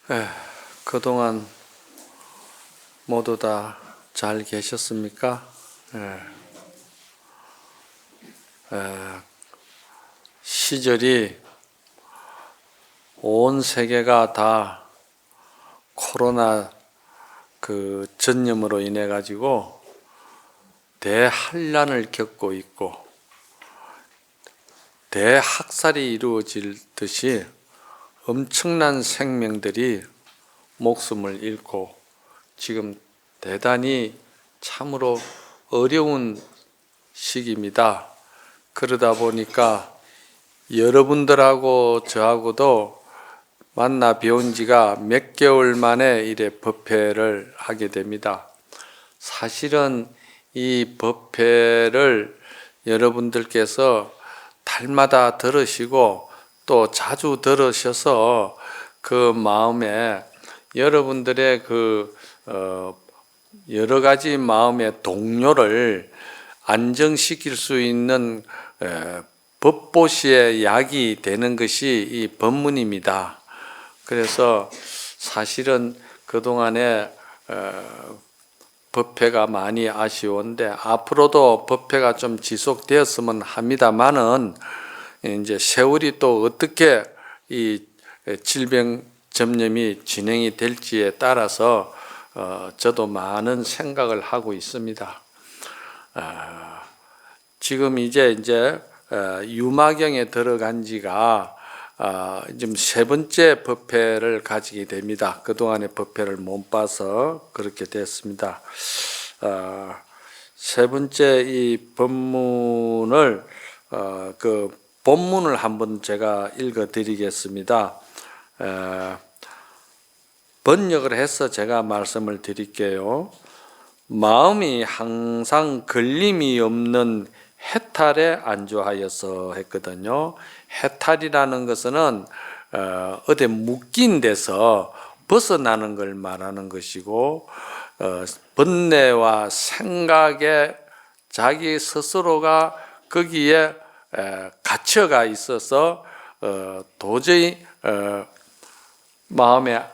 에, 그동안 모두 다 잘 계셨습니까? 시절이 온 세계가 다 코로나 그 전염으로 인해 가지고 대환란을 겪고 있고 대학살이 이루어질 듯이 엄청난 생명들이 목숨을 잃고 지금 대단히 참으로 어려운 시기입니다. 그러다 보니까 여러분들하고 저하고도 만나 배운 지가 몇 개월 만에 이래 법회를 하게 됩니다. 사실은 이 법회를 여러분들께서 달마다 들으시고 또 자주 들으셔서 그 마음에 여러분들의 여러 가지 마음의 동요를 안정시킬 수 있는 법보시의 약이 되는 것이 이 법문입니다. 그래서 사실은 그동안에 법회가 많이 아쉬운데 앞으로도 법회가 좀 지속되었으면 합니다만은 이제 세월이 또 어떻게 이 질병 전염이 진행이 될지에 따라서 저도 많은 생각을 하고 있습니다. 지금 이제 유마경에 들어간 지가 지금 세 번째 법회를 가지게 됩니다. 그동안의 법회를 못 봐서 그렇게 됐습니다. 세 번째 이 법문을 그 본문을 한번 제가 읽어 드리겠습니다. 번역을 해서 제가 말씀을 드릴게요. 마음이 항상 걸림이 없는 해탈에 안주하여서 했거든요. 해탈이라는 것은 어디 묶인 데서 벗어나는 걸 말하는 것이고 번뇌와 생각에 자기 스스로가 거기에 갇혀가 있어서 도저히 마음의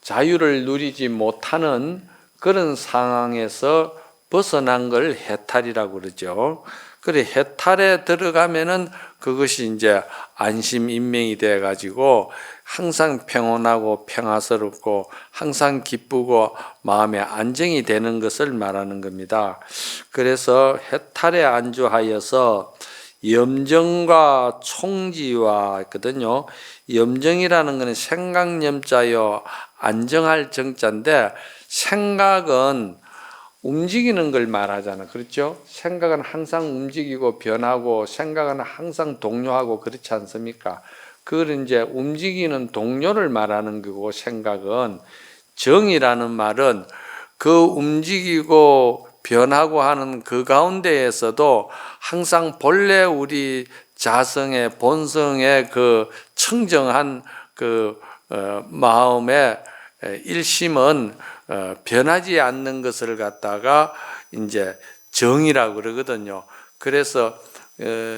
자유를 누리지 못하는 그런 상황에서 벗어난 걸 해탈이라고 그러죠. 그래 해탈에 들어가면은 그것이 이제 안심인명이 돼 가지고 항상 평온하고 평화스럽고 항상 기쁘고 마음의 안정이 되는 것을 말하는 겁니다. 그래서 해탈에 안주하여서 염정과 총지와 있거든요. 염정이라는 것은 생각염자요 안정할 정자인데 생각은 움직이는 걸 말하잖아. 그렇죠? 생각은 항상 움직이고 변하고 생각은 항상 동요하고 그렇지 않습니까? 그걸 이제 움직이는 동요를 말하는 거고 생각은 정이라는 말은 그 움직이고 변하고 하는 그 가운데에서도 항상 본래 우리 자성의 본성의 그 청정한 그 마음의 일심은 변하지 않는 것을 갖다가 이제 정이라고 그러거든요. 그래서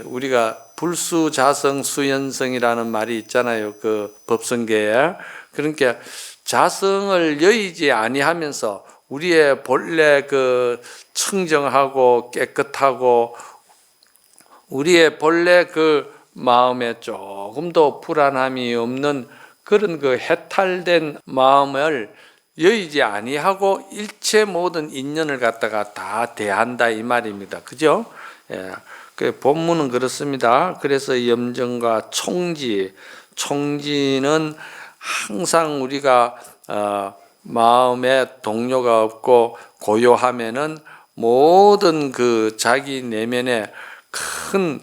우리가 불수자성 수연성이라는 말이 있잖아요. 그 법성계에. 그러니까 자성을 여의지 아니하면서 우리의 본래 그 청정하고 깨끗하고 우리의 본래 그 마음에 조금도 불안함이 없는 그런 그 해탈된 마음을 여의지 아니하고 일체 모든 인연을 갖다가 다 대한다 이 말입니다. 그죠? 예. 그 본문은 그렇습니다. 그래서 염정과 총지는 항상 우리가 마음에 동요가 없고 고요하면은 모든 그 자기 내면에 큰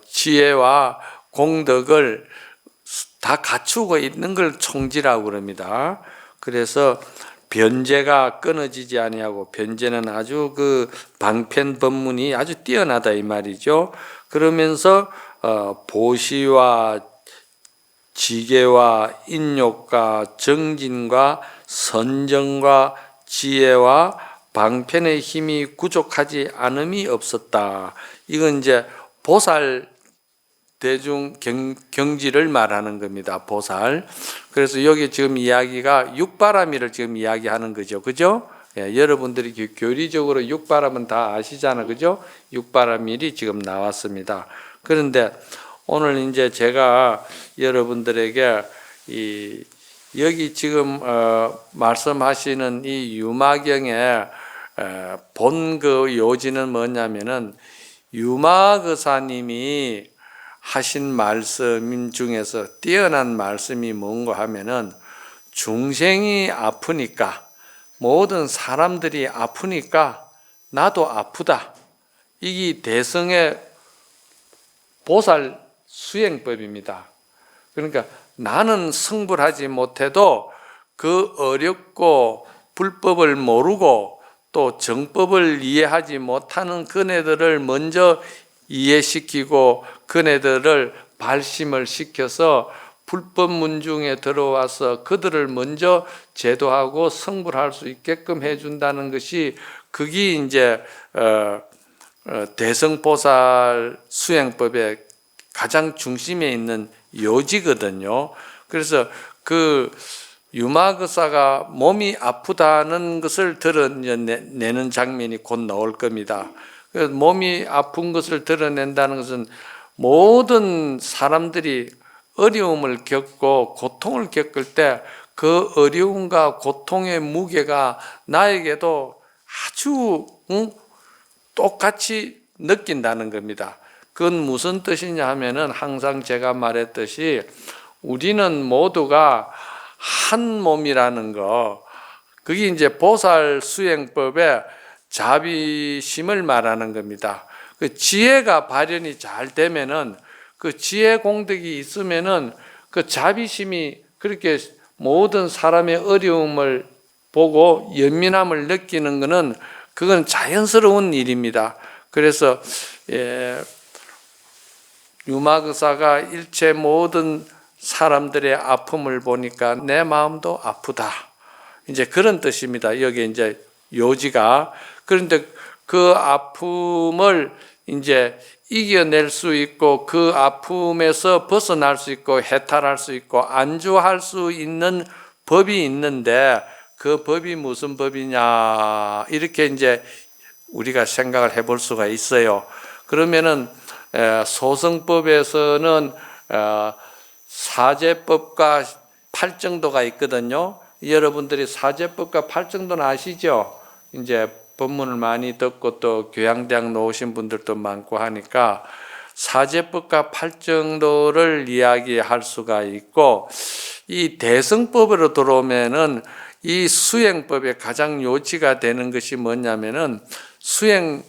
지혜와 공덕을 다 갖추고 있는 걸 총지라고 그럽니다. 그래서 변제가 끊어지지 아니하고 변제는 아주 그 방편 법문이 아주 뛰어나다 이 말이죠. 그러면서 보시와 지계와 인욕과 정진과 선정과 지혜와 방편의 힘이 부족하지 않음이 없었다. 이건 이제 보살 대중 경지를 말하는 겁니다. 보살. 그래서 여기 지금 이야기가 육바라밀을 지금 이야기하는 거죠. 그죠? 예, 여러분들이 교리적으로 육바라밀은 다 아시잖아요. 그죠? 육바라밀이 지금 나왔습니다. 그런데 오늘 이제 제가 여러분들에게 여기 지금 말씀하시는 이 유마경의 본 그 요지는 뭐냐면은 유마거사님이 하신 말씀 중에서 뛰어난 말씀이 뭔가 하면은 중생이 아프니까 모든 사람들이 아프니까 나도 아프다. 이게 대성의 보살 수행법입니다. 그러니까 나는 성불하지 못해도 그 어렵고 불법을 모르고 또 정법을 이해하지 못하는 그네들을 먼저 이해시키고 그네들을 발심을 시켜서 불법 문중에 들어와서 그들을 먼저 제도하고 성불할 수 있게끔 해준다는 것이 그게 이제 대성보살 수행법의 가장 중심에 있는 요지거든요. 그래서 그 유마거사가 몸이 아프다는 것을 드러내는 장면이 곧 나올 겁니다. 그래서 몸이 아픈 것을 드러낸다는 것은 모든 사람들이 어려움을 겪고 고통을 겪을 때 그 어려움과 고통의 무게가 나에게도 아주 똑같이 느낀다는 겁니다. 그건 무슨 뜻이냐 하면은 항상 제가 말했듯이 우리는 모두가 한 몸이라는 거, 그게 이제 보살 수행법의 자비심을 말하는 겁니다. 그 지혜가 발현이 잘 되면은 그 지혜 공덕이 있으면은 그 자비심이 그렇게 모든 사람의 어려움을 보고 연민함을 느끼는 것은 그건 자연스러운 일입니다. 그래서 유마거사가 일체 모든 사람들의 아픔을 보니까 내 마음도 아프다. 이제 그런 뜻입니다. 여기 이제 요지가. 그런데 그 아픔을 이제 이겨낼 수 있고 그 아픔에서 벗어날 수 있고 해탈할 수 있고 안주할 수 있는 법이 있는데 그 법이 무슨 법이냐 이렇게 이제 우리가 생각을 해볼 수가 있어요. 그러면은 소승법에서는 사제법과 팔정도가 있거든요. 여러분들이 사제법과 팔정도는 아시죠? 이제 법문을 많이 듣고 또 교양대학 나오신 분들도 많고 하니까 사제법과 팔정도를 이야기할 수가 있고 이 대승법으로 들어오면은 이 수행법의 가장 요지가 되는 것이 뭐냐면은 수행하는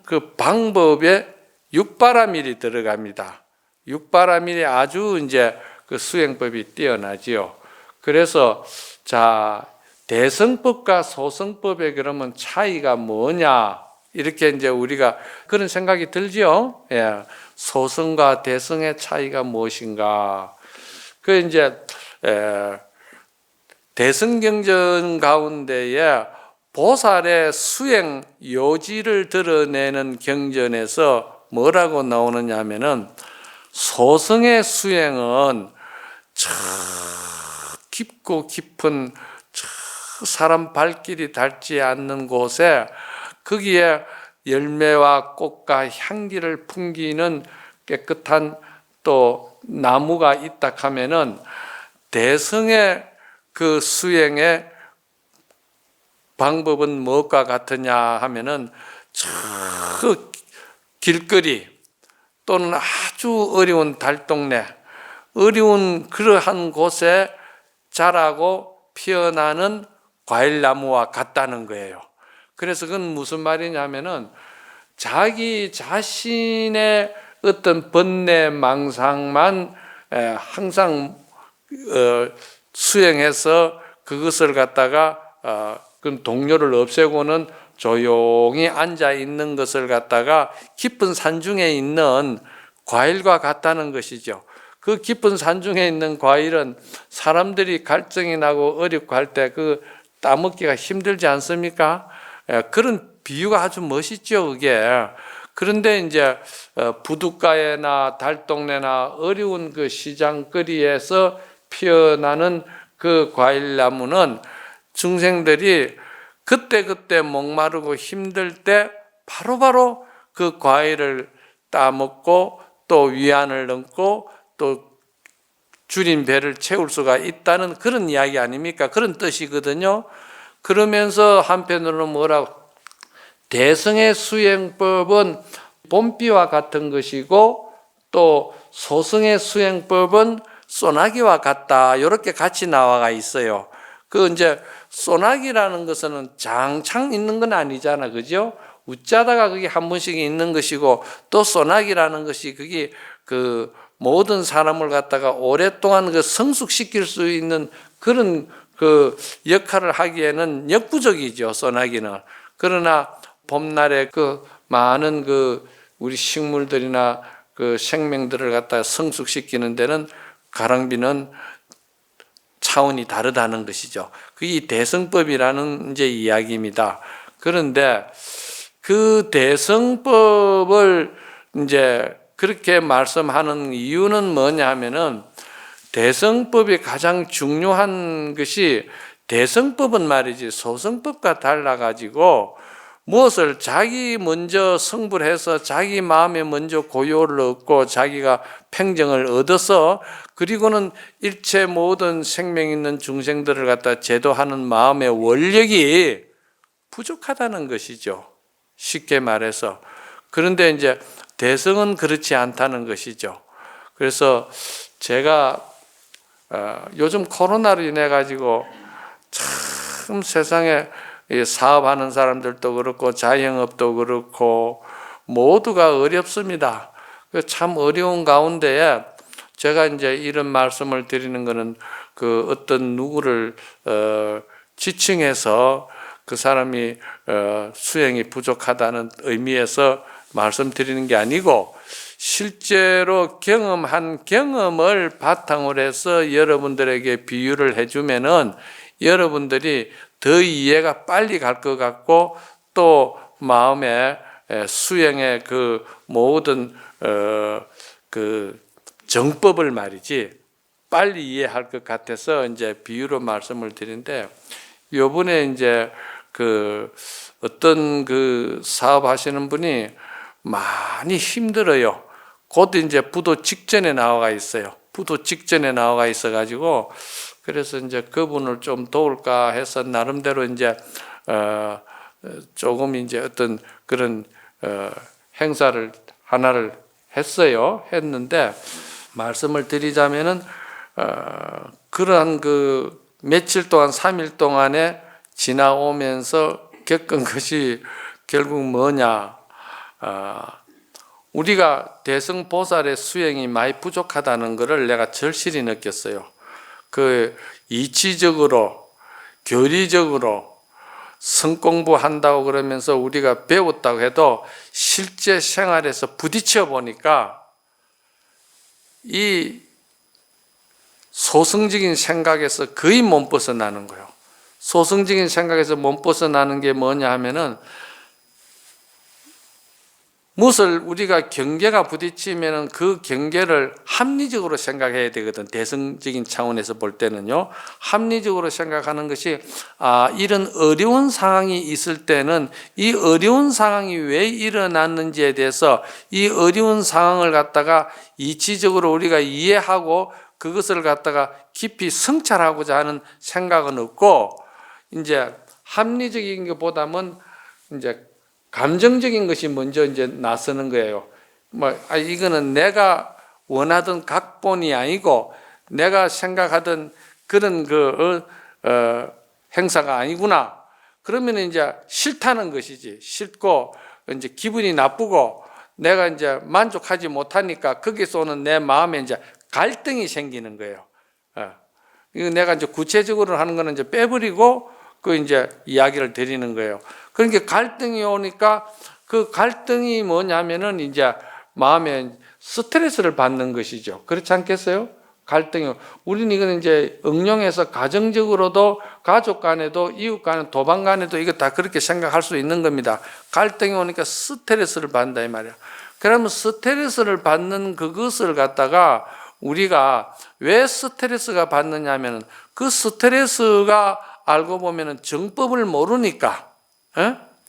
그 방법에 육바라밀이 들어갑니다. 육바라밀이 아주 이제 그 수행법이 뛰어나지요. 그래서 자 대성법과 소성법의 그러면 차이가 뭐냐 이렇게 이제 우리가 그런 생각이 들죠. 예, 소성과 대성의 차이가 무엇인가? 그 이제 대성경전 가운데에 보살의 수행 요지를 드러내는 경전에서 뭐라고 나오느냐 하면은 소성의 수행은 저 깊고 깊은 사람 발길이 닿지 않는 곳에 거기에 열매와 꽃과 향기를 풍기는 깨끗한 또 나무가 있다 하면은 대성의 그 수행의 방법은 무엇과 같으냐 하면은 저 길거리 또는 아주 어려운 달동네 어려운 그러한 곳에 자라고 피어나는 과일나무와 같다는 거예요. 그래서 그건 무슨 말이냐면은 자기 자신의 어떤 번뇌 망상만 항상 수행해서 그것을 갖다가 그 동료를 없애고는 조용히 앉아 있는 것을 갖다가 깊은 산중에 있는 과일과 같다는 것이죠. 그 깊은 산중에 있는 과일은 사람들이 갈증이 나고 어렵고 할 때 그 따먹기가 힘들지 않습니까? 그런 비유가 아주 멋있죠. 그게 그런데 이제 부둣가에나 달동네나 어려운 그 시장거리에서 피어나는 그 과일나무는 중생들이 그때그때 목마르고 힘들 때 바로바로 그 과일을 따먹고 또 위안을 얻고 또 줄인 배를 채울 수가 있다는 그런 이야기 아닙니까? 그런 뜻이거든요. 그러면서 한편으로는 뭐라고? 대성의 수행법은 봄비와 같은 것이고 또 소승의 수행법은 소나기와 같다. 이렇게 같이 나와가 있어요. 그 이제 소나기라는 것은 장창 있는 건 아니잖아, 그죠? 웃자다가 그게 한 번씩 있는 것이고 또 소나기라는 것이 그게 그 모든 사람을 갖다가 오랫동안 그 성숙시킬 수 있는 그런 그 역할을 하기에는 역부족이죠, 소나기는. 그러나 봄날에 그 많은 그 우리 식물들이나 그 생명들을 갖다가 성숙시키는 데는 가랑비는 차원이 다르다는 것이죠. 그게 대성법이라는 이제 이야기입니다. 그런데 그 대성법을 이제 그렇게 말씀하는 이유는 뭐냐 하면은 대성법이 가장 중요한 것이 대성법은 말이지 소성법과 달라가지고 무엇을 자기 먼저 성불해서 자기 마음에 먼저 고요를 얻고 자기가 평정을 얻어서 그리고는 일체 모든 생명 있는 중생들을 갖다 제도하는 마음의 원력이 부족하다는 것이죠. 쉽게 말해서. 그런데 이제 대성은 그렇지 않다는 것이죠. 그래서 제가 요즘 코로나로 인해 가지고 참 세상에 사업하는 사람들도 그렇고 자영업도 그렇고 모두가 어렵습니다. 참 어려운 가운데에 제가 이제 이런 말씀을 드리는 것은 그 어떤 누구를 지칭해서 그 사람이 수행이 부족하다는 의미에서 말씀드리는 게 아니고 실제로 경험한 경험을 바탕으로 해서 여러분들에게 비유를 해주면은 여러분들이 더 이해가 빨리 갈 것 같고 또 마음에 수행의 그 모든 그 정법을 말이지 빨리 이해할 것 같아서 이제 비유로 말씀을 드리는데 요번에 이제 그 어떤 그 사업하시는 분이 많이 힘들어요. 곧 이제 부도 직전에 나와 있어요. 부도 직전에 나와 있어 가지고 그래서 이제 그분을 좀 도울까 해서 나름대로 이제 조금 이제 어떤 그런 행사를 하나를 했는데 말씀을 드리자면은 그러한 그 며칠 동안 3일 동안에 지나오면서 겪은 것이 결국 뭐냐? 우리가 대성보살의 수행이 많이 부족하다는 것을 내가 절실히 느꼈어요. 그 이치적으로 교리적으로 성공부한다고 그러면서 우리가 배웠다고 해도 실제 생활에서 부딪혀 보니까 이 소승적인 생각에서 거의 못 벗어나는 거예요. 소승적인 생각에서 못 벗어나는 게 뭐냐 하면은 무엇을 우리가 경계가 부딪히면은 그 경계를 합리적으로 생각해야 되거든. 대승적인 차원에서 볼 때는요. 합리적으로 생각하는 것이 이런 어려운 상황이 있을 때는 이 어려운 상황이 왜 일어났는지에 대해서 이 어려운 상황을 갖다가 이치적으로 우리가 이해하고 그것을 갖다가 깊이 성찰하고자 하는 생각은 없고 이제 합리적인 것보다는 이제 감정적인 것이 먼저 이제 나서는 거예요. 이거는 내가 원하던 각본이 아니고 내가 생각하던 그런 행사가 아니구나. 그러면 이제 싫다는 것이지. 싫고 이제 기분이 나쁘고 내가 이제 만족하지 못하니까 거기서 오는 내 마음에 이제 갈등이 생기는 거예요. 이거 내가 이제 구체적으로 하는 거는 이제 빼버리고 그 이제 이야기를 드리는 거예요. 그러니까 갈등이 오니까 그 갈등이 뭐냐면은 이제 마음에 스트레스를 받는 것이죠. 그렇지 않겠어요? 갈등이. 우리는 이거는 이제 응용해서 가정적으로도 가족 간에도 이웃 간에 도방 간에도 이거 다 그렇게 생각할 수 있는 겁니다. 갈등이 오니까 스트레스를 받는다 이 말이야. 그러면 스트레스를 받는 그것을 갖다가 우리가 왜 스트레스가 받느냐면은 그 스트레스가 알고 보면은 정법을 모르니까,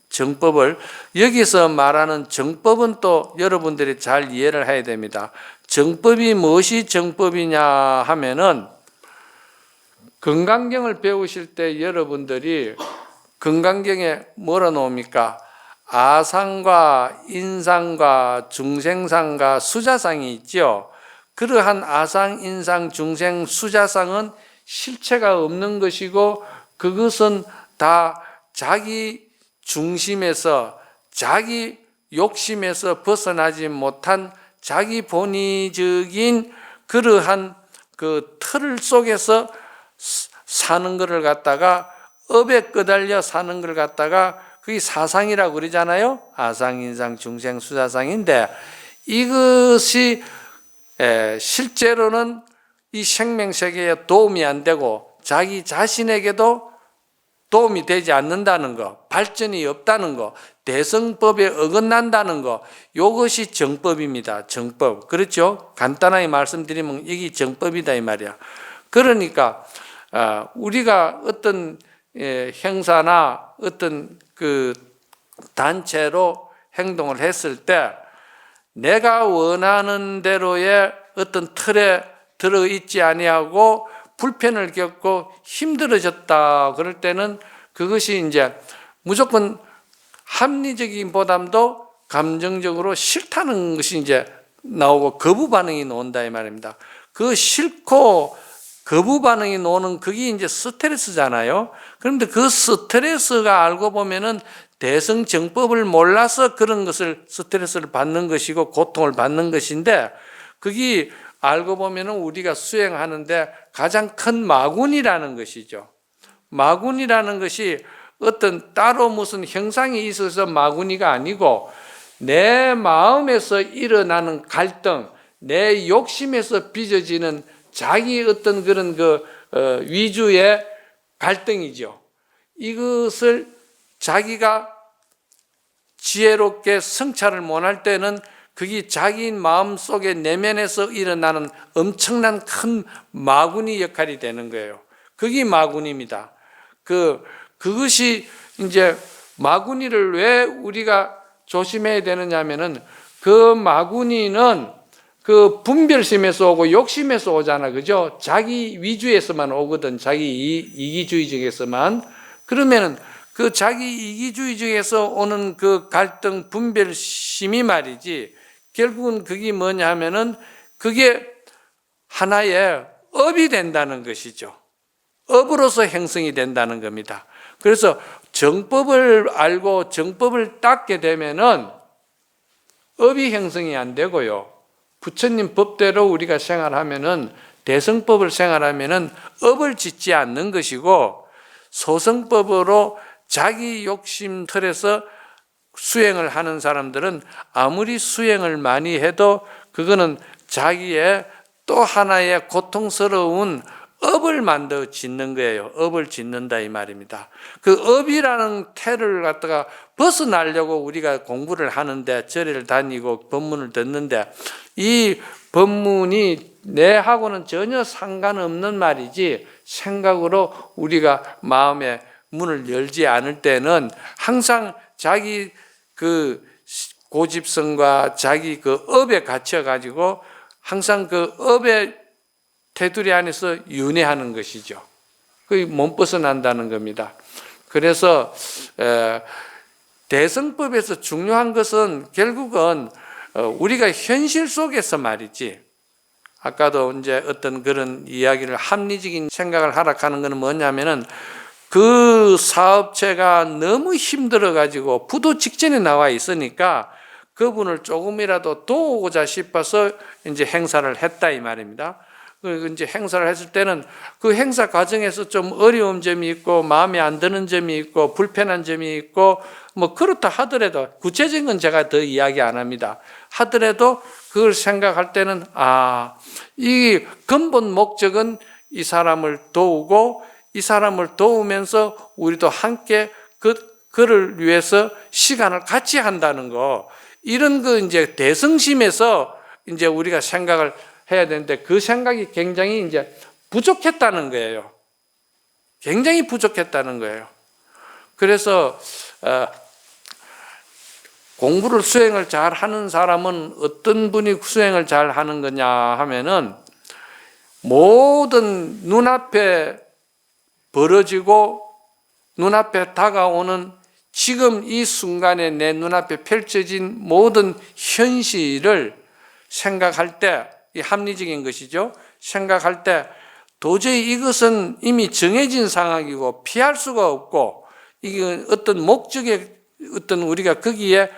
정법을, 여기서 말하는 정법은 또 여러분들이 잘 이해를 해야 됩니다. 정법이 무엇이 정법이냐 하면은 건강경을 배우실 때 여러분들이 건강경에 뭐라 놓습니까? 아상과 인상과 중생상과 수자상이 있죠. 그러한 아상, 인상, 중생, 수자상은 실체가 없는 것이고 그것은 다 자기 중심에서 자기 욕심에서 벗어나지 못한 자기 본의적인 그러한 그 틀 속에서 사는 것을 갖다가 업에 끄달려 사는 걸 갖다가 그게 사상이라고 그러잖아요. 아상, 인상, 중생, 수자상인데 이것이 실제로는 이 생명세계에 도움이 안 되고 자기 자신에게도 도움이 되지 않는다는 거, 발전이 없다는 거, 대성법에 어긋난다는 거, 이것이 정법입니다. 정법. 그렇죠? 간단하게 말씀드리면 이게 정법이다 이 말이야. 그러니까 우리가 어떤 행사나 어떤 그 단체로 행동을 했을 때 내가 원하는 대로의 어떤 틀에 들어있지 아니하고 불편을 겪고 힘들어졌다 그럴 때는 그것이 이제 무조건 합리적인 보담도 감정적으로 싫다는 것이 이제 나오고 거부 반응이 나온다 이 말입니다. 그 싫고 거부 반응이 나오는 그게 이제 스트레스잖아요. 그런데 그 스트레스가 알고 보면은 대성정법을 몰라서 그런 것을 스트레스를 받는 것이고 고통을 받는 것인데 그게 알고 보면은 우리가 수행하는데 가장 큰 마군이라는 것이죠. 마군이라는 것이 어떤 따로 무슨 형상이 있어서 마군이가 아니고 내 마음에서 일어나는 갈등, 내 욕심에서 빚어지는 자기 어떤 그런 위주의 갈등이죠. 이것을 자기가 지혜롭게 성찰을 못할 때는 그게 자기 마음 속에 내면에서 일어나는 엄청난 큰 마구니 역할이 되는 거예요. 그게 마구니입니다. 그것이 이제 마구니를 왜 우리가 조심해야 되느냐 하면은 그 마구니는 그 분별심에서 오고 욕심에서 오잖아. 그죠? 자기 위주에서만 오거든. 자기 이기주의적에서만. 그러면은 그 자기 이기주의적에서 오는 그 갈등 분별심이 말이지 결국은 그게 뭐냐 하면은 그게 하나의 업이 된다는 것이죠. 업으로서 형성이 된다는 겁니다. 그래서 정법을 알고 정법을 닦게 되면은 업이 형성이 안 되고요. 부처님 법대로 우리가 생활하면은 대성법을 생활하면은 업을 짓지 않는 것이고 소성법으로 자기 욕심 틀에서 수행을 하는 사람들은 아무리 수행을 많이 해도 그거는 자기의 또 하나의 고통스러운 업을 만들어 짓는 거예요. 업을 짓는다 이 말입니다. 그 업이라는 태를 갖다가 벗어나려고 우리가 공부를 하는데 절에를 다니고 법문을 듣는데 이 법문이 내하고는 전혀 상관없는 말이지 생각으로 우리가 마음의 문을 열지 않을 때는 항상 자기 그 고집성과 자기 그 업에 갇혀 가지고 항상 그 업의 테두리 안에서 윤회하는 것이죠. 그게 못 벗어난다는 겁니다. 그래서 대성법에서 중요한 것은 결국은 우리가 현실 속에서 말이지. 아까도 이제 어떤 그런 이야기를 합리적인 생각을 하락하는 것은 뭐냐면은 그 사업체가 너무 힘들어 가지고 부도 직전에 나와 있으니까 그분을 조금이라도 도우고자 싶어서 이제 행사를 했다 이 말입니다. 그 이제 행사를 했을 때는 그 행사 과정에서 좀 어려운 점이 있고 마음에 안 드는 점이 있고 불편한 점이 있고 뭐 그렇다 하더라도 구체적인 건 제가 더 이야기 안 합니다. 하더라도 그걸 생각할 때는 이 근본 목적은 이 사람을 도우고 이 사람을 도우면서 우리도 함께 그를 위해서 시간을 같이 한다는 거, 이런 거 이제 대성심에서 이제 우리가 생각을 해야 되는데 그 생각이 굉장히 이제 부족했다는 거예요. 굉장히 부족했다는 거예요. 그래서 공부를 수행을 잘 하는 사람은 어떤 분이 수행을 잘 하는 거냐 하면은 모든 눈앞에 벌어지고 눈앞에 다가오는 지금 이 순간에 내 눈앞에 펼쳐진 모든 현실을 생각할 때, 이 합리적인 것이죠. 생각할 때 도저히 이것은 이미 정해진 상황이고 피할 수가 없고 이게 어떤 목적의 어떤 우리가 거기에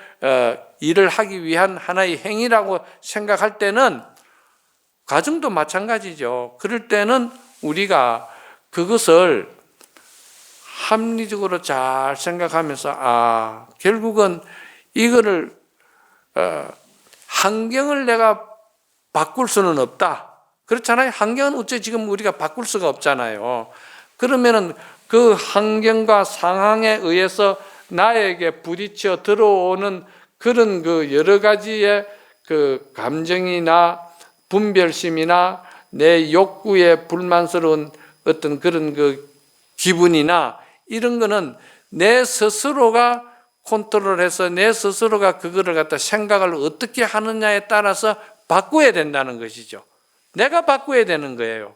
일을 하기 위한 하나의 행위라고 생각할 때는 가정도 마찬가지죠. 그럴 때는 우리가 그것을 합리적으로 잘 생각하면서 결국은 이거를 환경을 내가 바꿀 수는 없다. 그렇잖아요. 환경은 어째 지금 우리가 바꿀 수가 없잖아요. 그러면은 그 환경과 상황에 의해서 나에게 부딪혀 들어오는 그런 그 여러 가지의 그 감정이나 분별심이나 내 욕구에 불만스러운 어떤 그런 그 기분이나 이런 거는 내 스스로가 컨트롤해서 내 스스로가 그거를 갖다 생각을 어떻게 하느냐에 따라서 바꿔야 된다는 것이죠. 내가 바꿔야 되는 거예요.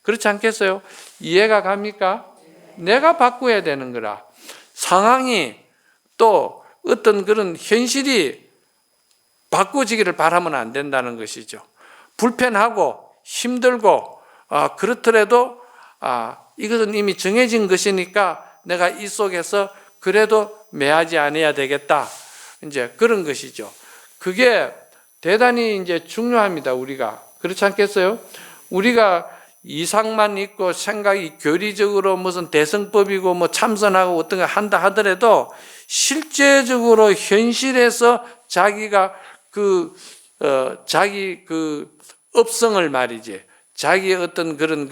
그렇지 않겠어요? 이해가 갑니까? 내가 바꿔야 되는 거라. 상황이 또 어떤 그런 현실이 바꿔지기를 바라면 안 된다는 것이죠. 불편하고 힘들고 그렇더라도 이것은 이미 정해진 것이니까 내가 이 속에서 그래도 매하지 않아야 되겠다. 이제 그런 것이죠. 그게 대단히 이제 중요합니다. 우리가 그렇지 않겠어요? 우리가 이상만 있고 생각이 교리적으로 무슨 대성법이고 뭐 참선하고 어떤 거 한다 하더라도 실제적으로 현실에서 자기가 자기 업성을 말이지, 자기의 어떤 그런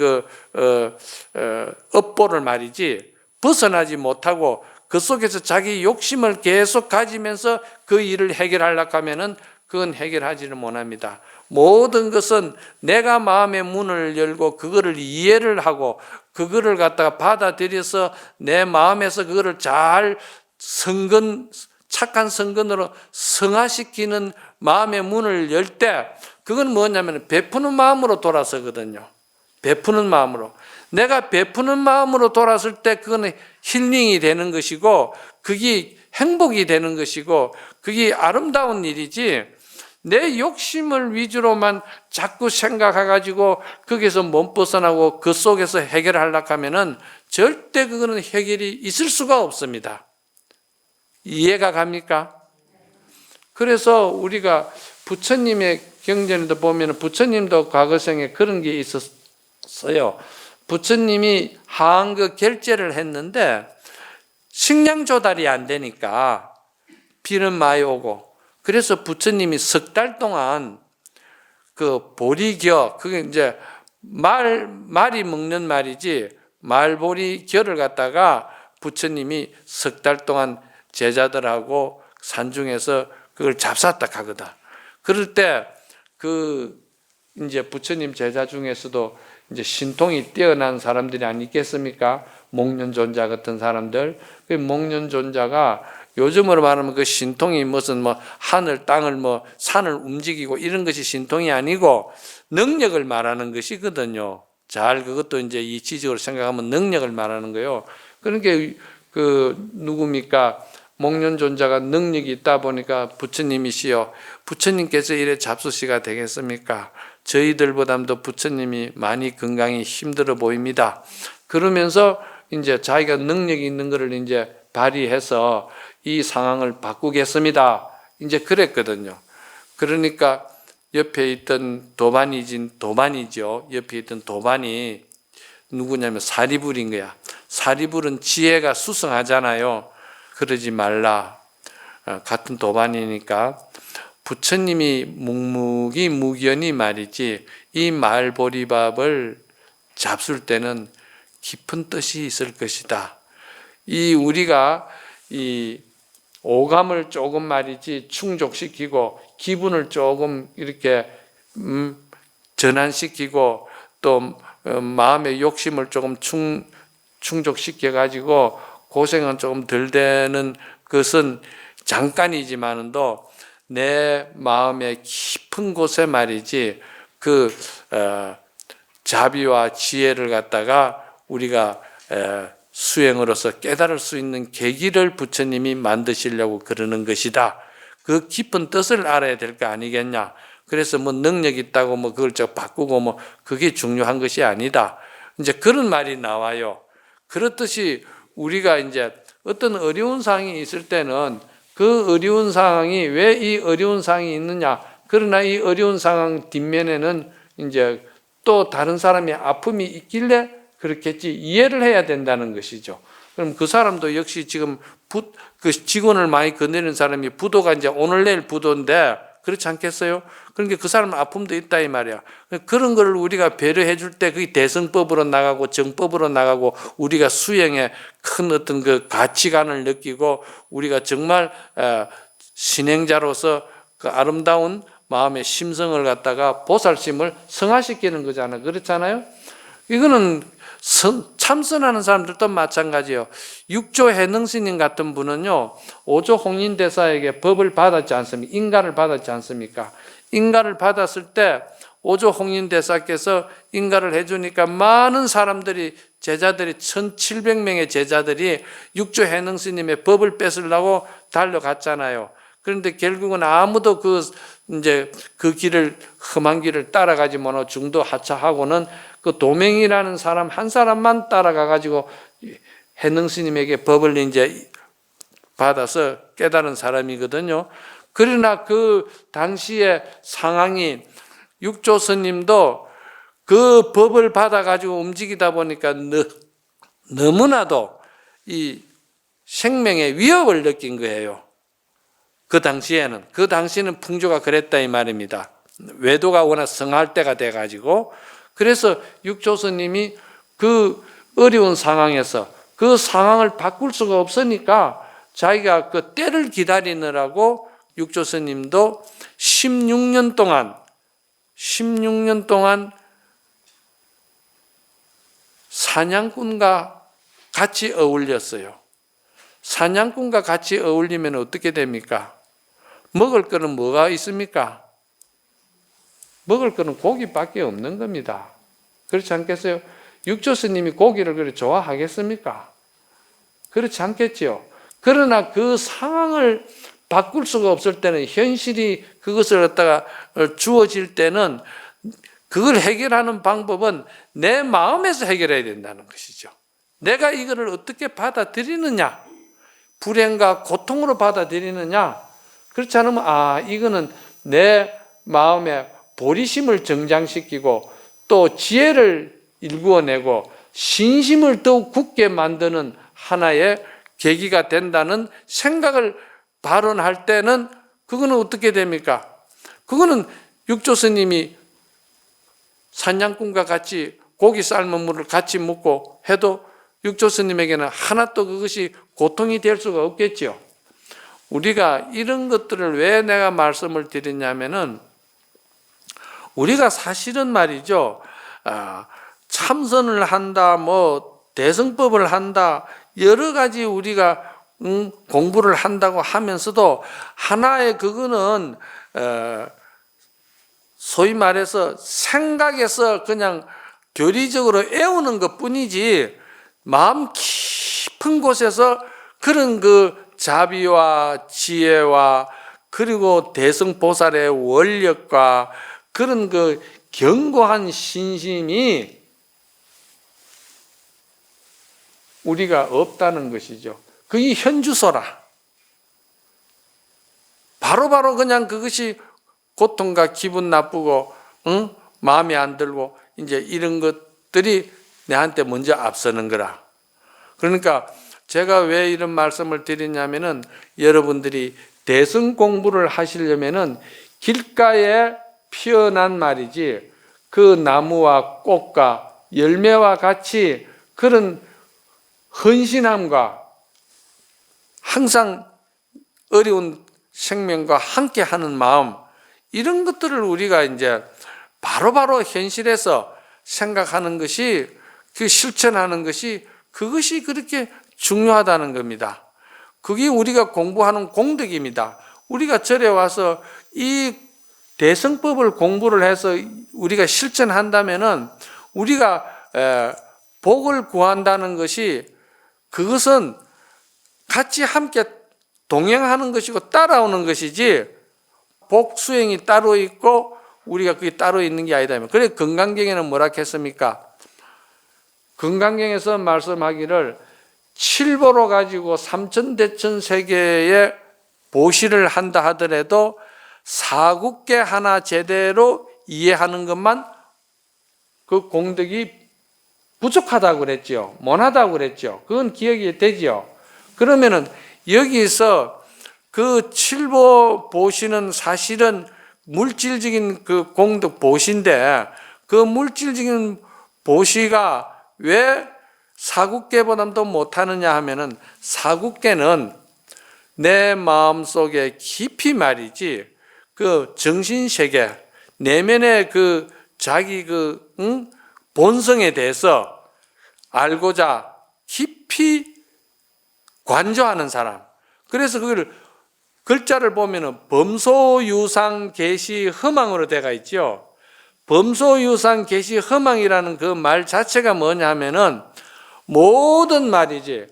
업보를 말이지 벗어나지 못하고 그 속에서 자기 욕심을 계속 가지면서 그 일을 해결하려고 하면은 그건 해결하지를 못합니다. 모든 것은 내가 마음의 문을 열고 그거를 이해를 하고 그거를 갖다가 받아들여서 내 마음에서 그거를 잘 착한 성근으로 성화시키는 마음의 문을 열 때 그건 뭐냐면 베푸는 마음으로 돌아서거든요. 베푸는 마음으로. 내가 베푸는 마음으로 돌아설 때 그건 힐링이 되는 것이고 그게 행복이 되는 것이고 그게 아름다운 일이지, 내 욕심을 위주로만 자꾸 생각해가지고 거기서 못 벗어나고 그 속에서 해결하려고 하면은 절대 그거는 해결이 있을 수가 없습니다. 이해가 갑니까? 그래서 우리가 부처님의 경전에도 보면 부처님도 과거생에 그런 게 있었어요. 부처님이 한거 결제를 했는데 식량 조달이 안 되니까 비는 많이 오고, 그래서 부처님이 석 달 동안 그 보리겨, 그게 이제 말이 먹는 말이지, 말보리겨를 갖다가 부처님이 석 달 동안 제자들하고 산중에서 그걸 잡쌌다 하거든. 그럴 때 이제 부처님 제자 중에서도 이제 신통이 뛰어난 사람들이 아니겠습니까? 목련존자 같은 사람들. 그 목련존자가 요즘으로 말하면 그 신통이 무슨 뭐 하늘 땅을 뭐 산을 움직이고 이런 것이 신통이 아니고 능력을 말하는 것이거든요. 잘 그것도 이제 이치적으로 생각하면 능력을 말하는 거예요. 그러니까 누굽니까? 목련존자가 능력이 있다 보니까 부처님이시여, 부처님께서 이래 잡수시가 되겠습니까? 저희들보다도 부처님이 많이 건강이 힘들어 보입니다. 그러면서 이제 자기가 능력이 있는 것을 이제 발휘해서 이 상황을 바꾸겠습니다. 이제 그랬거든요. 그러니까 옆에 있던 도반이죠. 옆에 있던 도반이 누구냐면 사리불인 거야. 사리불은 지혜가 수성하잖아요. 그러지 말라. 같은 도반이니까 부처님이 묵묵히 무견히 말이지 이 말보리밥을 잡술 때는 깊은 뜻이 있을 것이다. 이 우리가 이 오감을 조금 말이지 충족시키고 기분을 조금 이렇게 전환시키고 또 마음의 욕심을 조금 충족시켜 가지고 고생은 조금 덜 되는 것은 잠깐이지만도 내 마음의 깊은 곳에 말이지 그 자비와 지혜를 갖다가 우리가 수행으로서 깨달을 수 있는 계기를 부처님이 만드시려고 그러는 것이다. 그 깊은 뜻을 알아야 될 거 아니겠냐. 그래서 뭐 능력 있다고 뭐 그걸 바꾸고 뭐 그게 중요한 것이 아니다. 이제 그런 말이 나와요. 그렇듯이 우리가 이제 어떤 어려운 상황이 있을 때는 그 어려운 상황이 왜 이 어려운 상황이 있느냐. 그러나 이 어려운 상황 뒷면에는 이제 또 다른 사람의 아픔이 있길래 그렇겠지. 이해를 해야 된다는 것이죠. 그럼 그 사람도 역시 지금 그 직원을 많이 건드리는 사람이 부도가 이제 오늘 내일 부도인데 그렇지 않겠어요? 그러니까 그 사람은 아픔도 있다 이 말이야. 그런 걸 우리가 배려해 줄 때 그게 대성법으로 나가고 정법으로 나가고 우리가 수행에 큰 어떤 그 가치관을 느끼고 우리가 정말 신행자로서 그 아름다운 마음의 심성을 갖다가 보살심을 성화시키는 거잖아요. 그렇잖아요? 이거는 참선하는 사람들도 마찬가지예요. 육조 해능스님 같은 분은요, 오조 홍인대사에게 법을 받았지 않습니까? 인가를 받았지 않습니까? 인가를 받았을 때 오조 홍인대사께서 인가를 해주니까 많은 사람들이 제자들이 1700명의 제자들이 육조 해능스님의 법을 뺏으려고 달려갔잖아요. 그런데 결국은 아무도 이제 그 길을 험한 길을 따라가지 못하고 중도 하차하고는 그 도맹이라는 사람 한 사람만 따라가 가지고 해능 스님에게 법을 이제 받아서 깨달은 사람이거든요. 그러나 그 당시의 상황이 육조 스님도 그 법을 받아 가지고 움직이다 보니까 너무나도 이 생명의 위협을 느낀 거예요. 그 당시에는 풍조가 그랬다 이 말입니다. 외도가 워낙 성할 때가 돼 가지고 그래서 육조스님이 그 어려운 상황에서 그 상황을 바꿀 수가 없으니까 자기가 그 때를 기다리느라고 육조스님도 16년 동안 사냥꾼과 같이 어울렸어요. 사냥꾼과 같이 어울리면 어떻게 됩니까? 먹을 거는 뭐가 있습니까? 먹을 거는 고기밖에 없는 겁니다. 그렇지 않겠어요? 육조스님이 고기를 그렇게 좋아하겠습니까? 그렇지 않겠지요. 그러나 그 상황을 바꿀 수가 없을 때는 현실이 그것을 갖다가 주어질 때는 그걸 해결하는 방법은 내 마음에서 해결해야 된다는 것이죠. 내가 이거를 어떻게 받아들이느냐, 불행과 고통으로 받아들이느냐. 그렇지 않으면 이거는 내 마음에 보리심을 정장시키고 또 지혜를 일구어내고 신심을 더욱 굳게 만드는 하나의 계기가 된다는 생각을 발언할 때는 그거는 어떻게 됩니까? 그거는 육조스님이 산양꾼과 같이 고기 삶은 물을 같이 먹고 해도 육조스님에게는 하나도 그것이 고통이 될 수가 없겠죠. 우리가 이런 것들을 왜 내가 말씀을 드리냐면은 우리가 사실은 말이죠. 참선을 한다, 뭐 대성법을 한다, 여러 가지 우리가 공부를 한다고 하면서도 하나의 그거는 소위 말해서 생각에서 그냥 교리적으로 애우는 것뿐이지 마음 깊은 곳에서 그런 그 자비와 지혜와 그리고 대성보살의 원력과 그런 그 견고한 신심이 우리가 없다는 것이죠. 그게 현주소라. 바로바로 그냥 그것이 고통과 기분 나쁘고, 응? 마음에 안 들고, 이제 이런 것들이 내한테 먼저 앞서는 거라. 그러니까 제가 왜 이런 말씀을 드리냐면은 여러분들이 대성 공부를 하시려면은 길가에 피어난 말이지 그 나무와 꽃과 열매와 같이 그런 헌신함과 항상 어려운 생명과 함께 하는 마음, 이런 것들을 우리가 이제 바로바로 현실에서 생각하는 것이, 그 실천하는 것이, 그것이 그렇게 중요하다는 겁니다. 그게 우리가 공부하는 공덕입니다. 우리가 절에 와서 이 대성법을 공부를 해서 우리가 실천한다면은 우리가 복을 구한다는 것이, 그것은 같이 함께 동행하는 것이고 따라오는 것이지 복 수행이 따로 있고 우리가 그게 따로 있는 게 아니다. 그래 건강경에는 뭐라 했습니까? 건강경에서 말씀하기를 칠보로 가지고 삼천대천 세계의 보시를 한다 하더라도 사국계 하나 제대로 이해하는 것만 그 공덕이 부족하다고 그랬죠. 못하다고 그랬죠. 그건 기억이 되죠. 그러면은 여기서 그 칠보 보시는 사실은 물질적인 그 공덕 보시인데, 그 물질적인 보시가 왜 사국계보다도 못하느냐 하면은, 사국계는 내 마음속에 깊이 말이지 그 정신세계 내면의 그 자기 본성에 대해서 알고자 깊이 관조하는 사람. 그래서 그걸 글자를 보면은 범소유상 계시 허망으로 되어 있죠. 범소유상 계시 허망이라는 그 말 자체가 뭐냐 하면은 모든 말이지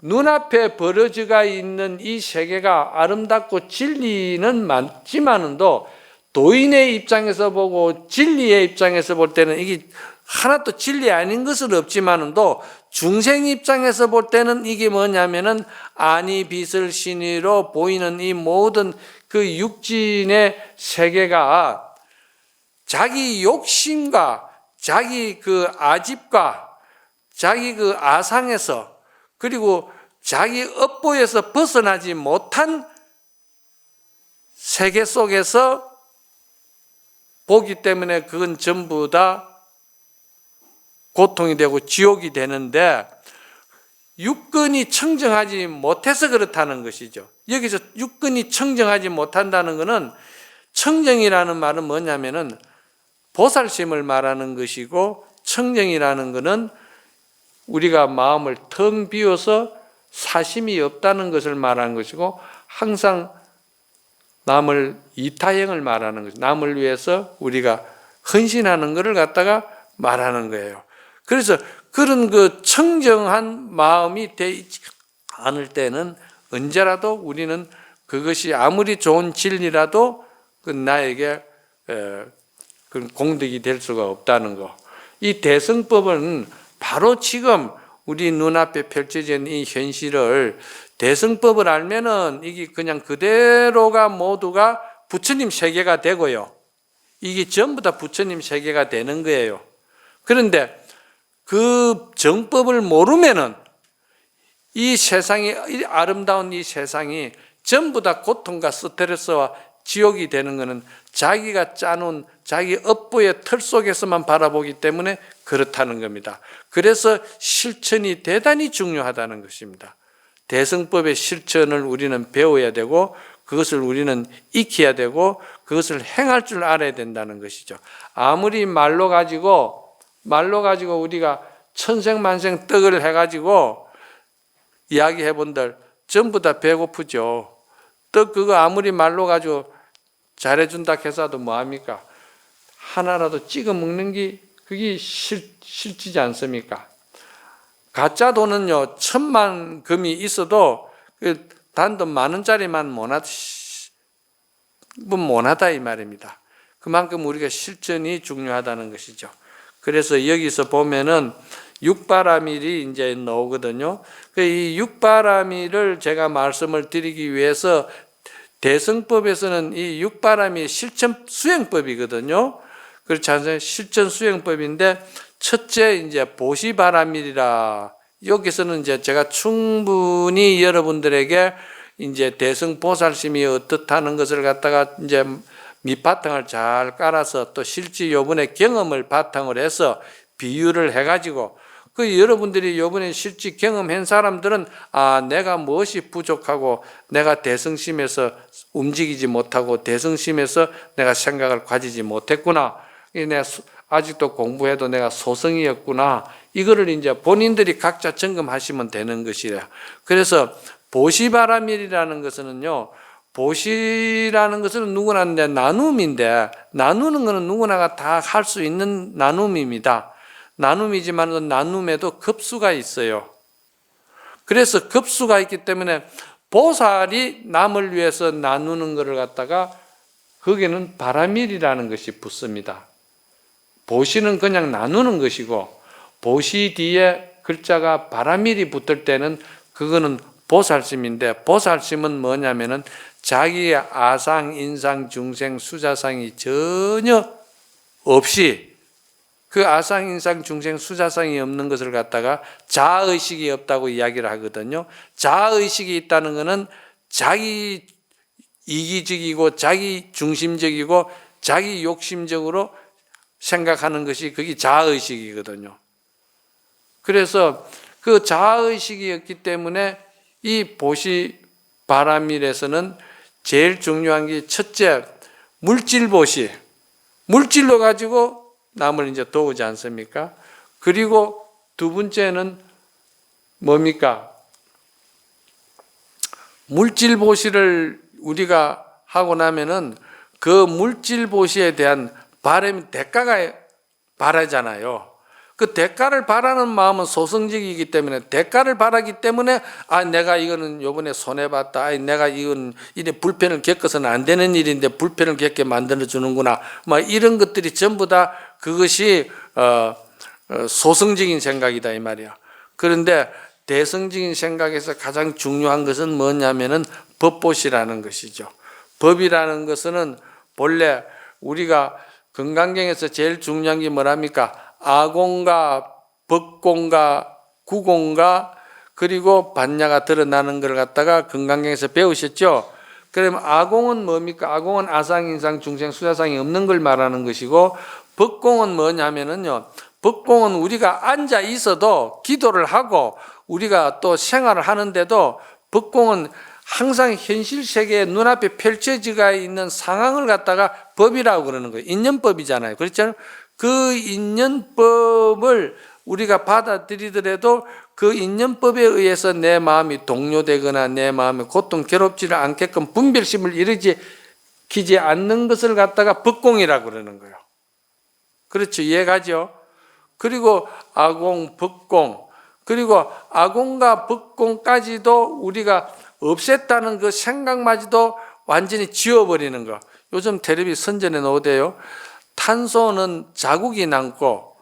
눈앞에 벌어져가 있는 이 세계가 아름답고 진리는 많지만은도 도인의 입장에서 보고 진리의 입장에서 볼 때는 이게 하나도 진리 아닌 것은 없지만은도 중생 입장에서 볼 때는 이게 뭐냐면은 아니 빛을 신의로 보이는 이 모든 그 육진의 세계가 자기 욕심과 자기 그 아집과 자기 그 아상에서 그리고 자기 업보에서 벗어나지 못한 세계 속에서 보기 때문에 그건 전부 다 고통이 되고 지옥이 되는데, 육근이 청정하지 못해서 그렇다는 것이죠. 여기서 육근이 청정하지 못한다는 것은, 청정이라는 말은 뭐냐면은 보살심을 말하는 것이고, 청정이라는 것은 우리가 마음을 텅 비워서 사심이 없다는 것을 말하는 것이고, 항상 남을 이타형을 말하는 것이죠. 남을 위해서 우리가 헌신하는 것을 갖다가 말하는 거예요. 그래서 그런 그 청정한 마음이 되지 않을 때는 언제라도 우리는 그것이 아무리 좋은 진리라도 그 나에게 그런 공덕이 될 수가 없다는 거. 이 대성법은 바로 지금 우리 눈앞에 펼쳐져 있는 이 현실을, 대성법을 알면은 이게 그냥 그대로가 모두가 부처님 세계가 되고요. 이게 전부 다 부처님 세계가 되는 거예요. 그런데 그 정법을 모르면은 이 세상이, 이 아름다운 이 세상이 전부 다 고통과 스트레스와 지옥이 되는 것은 자기가 짜놓은 자기 업보의 틀 속에서만 바라보기 때문에 그렇다는 겁니다. 그래서 실천이 대단히 중요하다는 것입니다. 대성법의 실천을 우리는 배워야 되고, 그것을 우리는 익혀야 되고, 그것을 행할 줄 알아야 된다는 것이죠. 아무리 말로 가지고 우리가 천생만생 떡을 해가지고 이야기해 본들 전부 다 배고프죠. 떡 그거 아무리 말로 가지고 잘해준다 해서도 뭐합니까? 하나라도 찍어 먹는 게 그게 실지지 않습니까? 가짜 돈은요, 1,000만 금이 있어도 그 단돈 10,000원짜리만 못하다 이 말입니다. 그만큼 우리가 실천이 중요하다는 것이죠. 그래서 여기서 보면은 육바라밀이 이제 나오거든요. 이 육바라밀을 제가 말씀을 드리기 위해서 대승법에서는 이 육바람이 실천 수행법이거든요. 그렇지 않아요? 실천 수행법인데 첫째 이제 보시바라밀이라, 여기서는 이제 제가 충분히 여러분들에게 이제 대승보살심이 어떻다는 것을 갖다가 이제 밑바탕을 잘 깔아서 또 실제 요번에 경험을 바탕으로 해서 비유를 해가지고 그 여러분들이 요번에 실제 경험한 사람들은 아, 내가 무엇이 부족하고 내가 대승심에서 움직이지 못하고 대승심에서 내가 생각을 가지지 못했구나. 내가 아직도 공부해도 내가 소성이었구나. 이거를 이제 본인들이 각자 점검하시면 되는 것이래요. 그래서 보시바라밀이라는 것은요, 보시라는 것은 누구나 나눔인데, 나누는 것은 누구나가 다 할 수 있는 나눔입니다. 나눔이지만 그 나눔에도 급수가 있어요. 그래서 급수가 있기 때문에 보살이 남을 위해서 나누는 것을 갖다가 거기는 바라밀이라는 것이 붙습니다. 보시는 그냥 나누는 것이고, 보시 뒤에 글자가 바라밀이 붙을 때는 그거는 보살심인데, 보살심은 뭐냐면은 자기의 아상, 인상, 중생, 수자상이 전혀 없이, 그 아상, 인상, 중생, 수자상이 없는 것을 갖다가 자아의식이 없다고 이야기를 하거든요. 자아의식이 있다는 것은 자기 이기적이고 자기 중심적이고 자기 욕심적으로 생각하는 것이 그게 자아의식이거든요. 그래서 그 자아의식이었기 때문에 이 보시바라밀에서는 제일 중요한 게 첫째, 물질보시. 물질로 가지고 남을 이제 도우지 않습니까? 그리고 두 번째는 뭡니까? 물질보시를 우리가 하고 나면은 그 물질보시에 대한 바람이 대가가 바라잖아요. 그 대가를 바라는 마음은 소성적이기 때문에, 대가를 바라기 때문에 아, 내가 이거는 요번에 손해봤다. 아, 내가 이건 이래 불편을 겪어서는 안 되는 일인데 불편을 겪게 만들어 주는구나. 막 이런 것들이 전부 다 그것이 소성적인 생각이다 이 말이야. 그런데 대성적인 생각에서 가장 중요한 것은 뭐냐면은 법보시라는 것이죠. 법이라는 것은 본래 우리가 건강경에서 제일 중요한 게 뭐랍니까? 아공과 법공과 구공과 그리고 반야가 드러나는 걸 갖다가 건강경에서 배우셨죠? 그러면 아공은 뭡니까? 아공은 아상, 인상, 중생, 수자상이 없는 걸 말하는 것이고, 법공은 뭐냐면은요, 법공은 우리가 앉아 있어도 기도를 하고 우리가 또 생활을 하는데도 법공은 항상 현실 세계에 눈앞에 펼쳐지가 있는 상황을 갖다가 법이라고 그러는 거예요. 인연법이잖아요. 그렇죠? 그 인연법을 우리가 받아들이더라도 그 인연법에 의해서 내 마음이 동요되거나 내 마음이 고통 괴롭지를 않게끔 분별심을 일으키지 않는 것을 갖다가 법공이라고 그러는 거예요. 그렇죠? 이해가죠? 그리고 아공, 법공, 그리고 아공과 법공까지도 우리가 없앴다는 그 생각마저도 완전히 지워버리는 거. 요즘 텔레비 선전에 나오대요. 탄소는 자국이 남고